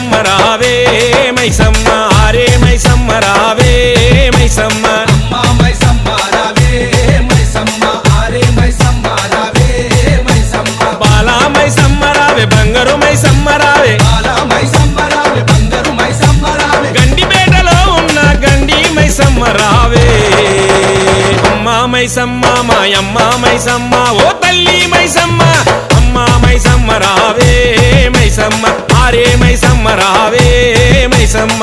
మైసమ్మ రావే మైసమ్మ ఆరే మైసమ్మ రావే మైసమ్మ బాలా మైసమ్మ రావే బంగారు మైసమ్మ రావే గండిపేటలో ఉన్న గండి మైసమ్మ రావే అమ్మా మైసమ్మ మాయమ్మ మైసమ్మ ఓ తల్లి మైసమ్మ అమ్మా మైసమ్మ రావే మైసమ్మ ఆరే మైసమ్మ రావే మైసమ్మ